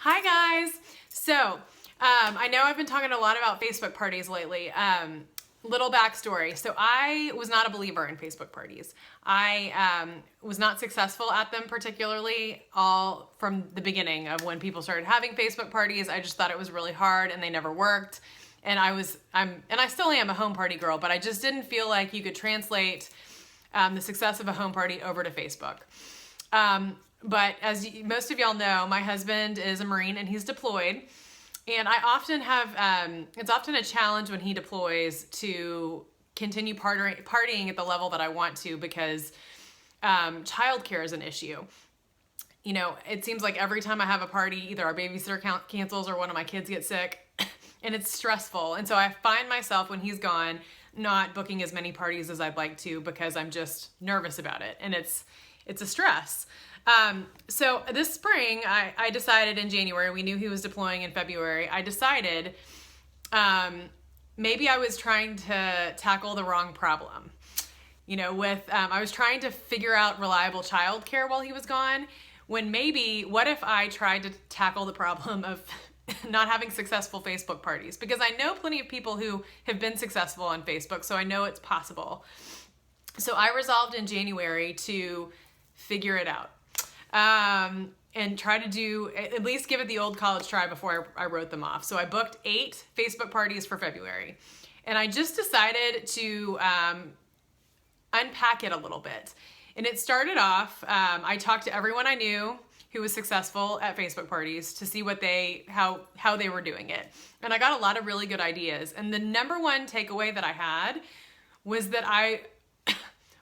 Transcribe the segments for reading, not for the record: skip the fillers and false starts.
Hi guys! I know I've been talking a lot about Facebook parties lately. Little backstory. So I was not a believer in Facebook parties. I was not successful at them particularly all from the beginning of when people started having Facebook parties. I just thought it was really hard and they never worked. And I still am a home party girl, but I just didn't feel like you could translate the success of a home party over to Facebook. But as most of y'all know, my husband is a Marine and he's deployed. And I often have, it's often a challenge when he deploys to continue partying at the level that I want to because childcare is an issue. You know, it seems like every time I have a party, either our babysitter cancels or one of my kids gets sick, and it's stressful. And so I find myself when he's gone, not booking as many parties as I'd like to because I'm just nervous about it. And it's a stress. So this spring, I decided in January, we knew he was deploying in February. I decided maybe I was trying to tackle the wrong problem. You know, I was trying to figure out reliable childcare while he was gone, when maybe, what if I tried to tackle the problem of not having successful Facebook parties? Because I know plenty of people who have been successful on Facebook, so I know it's possible. So I resolved in January to figure it out. And try to at least give it the old college try before I wrote them off. So I booked 8 Facebook parties for February. And I just decided to unpack it a little bit. And it started off, I talked to everyone I knew who was successful at Facebook parties to see how they were doing it. And I got a lot of really good ideas. And the number one takeaway that I had was that I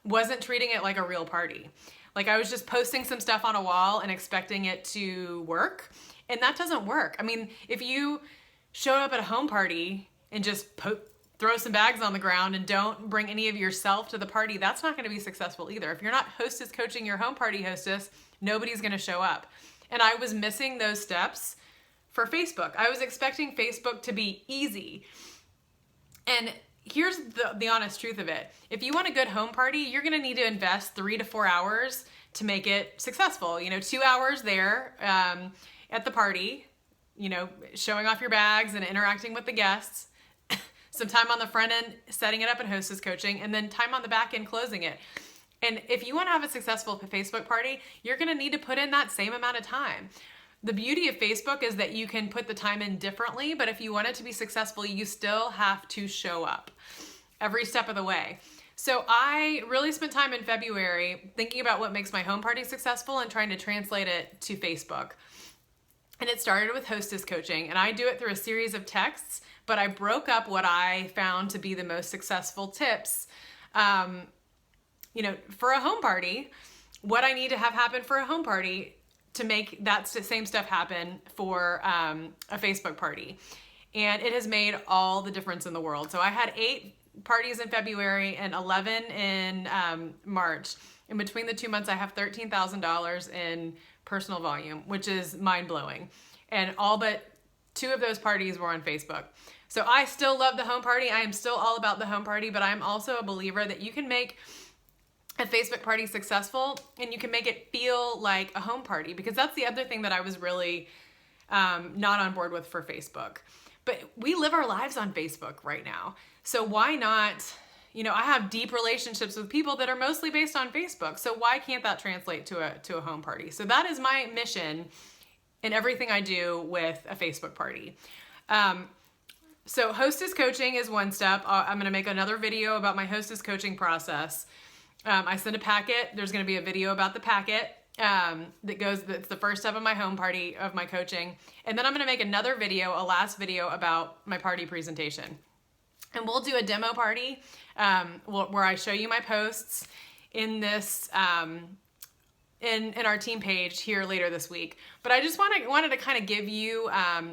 wasn't treating it like a real party. Like I was just posting some stuff on a wall and expecting it to work. And that doesn't work. I mean, if you showed up at a home party and just throw some bags on the ground and don't bring any of yourself to the party, that's not going to be successful either. If you're not hostess coaching your home party hostess, nobody's going to show up. And I was missing those steps for Facebook. I was expecting Facebook to be easy. And here's the honest truth of it. If you want a good home party, you're going to need to invest 3 to 4 hours to make it successful. You know, 2 hours there at the party, you know, showing off your bags and interacting with the guests, some time on the front end setting it up and hostess coaching, and then time on the back end closing it. And if you want to have a successful Facebook party, you're going to need to put in that same amount of time. The beauty of Facebook is that you can put the time in differently, but if you want it to be successful, you still have to show up every step of the way. So I really spent time in February thinking about what makes my home party successful and trying to translate it to Facebook. And it started with hostess coaching, and I do it through a series of texts, but I broke up what I found to be the most successful tips, you know, for a home party, what I need to have happen for a home party to make that same stuff happen for a Facebook party. And it has made all the difference in the world. So I had 8 parties in February and 11 in March. In between the 2 months, I have $13,000 in personal volume, which is mind-blowing. And all but 2 of those parties were on Facebook. So I still love the home party. I am still all about the home party, but I'm also a believer that you can make a Facebook party successful and you can make it feel like a home party, because that's the other thing that I was really not on board with for Facebook. But we live our lives on Facebook right now. So why not, you know, I have deep relationships with people that are mostly based on Facebook. So why can't that translate to a home party? So that is my mission in everything I do with a Facebook party. So hostess coaching is one step. I'm going to make another video about my hostess coaching process. I send a packet. There's going to be a video about the packet that's the first step of my home party, of my coaching. And then I'm going to make another video, a last video about my party presentation. And we'll do a demo party where I show you my posts in this, in our team page here later this week. But I just wanted to kind of give you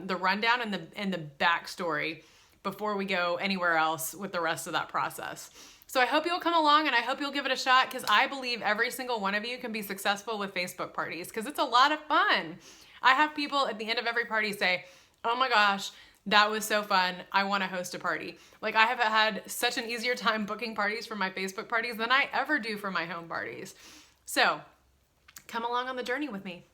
the rundown and the backstory before we go anywhere else with the rest of that process. So I hope you'll come along and I hope you'll give it a shot, because I believe every single one of you can be successful with Facebook parties, because it's a lot of fun. I have people at the end of every party say, oh my gosh, that was so fun. I want to host a party. Like, I have had such an easier time booking parties for my Facebook parties than I ever do for my home parties. So come along on the journey with me.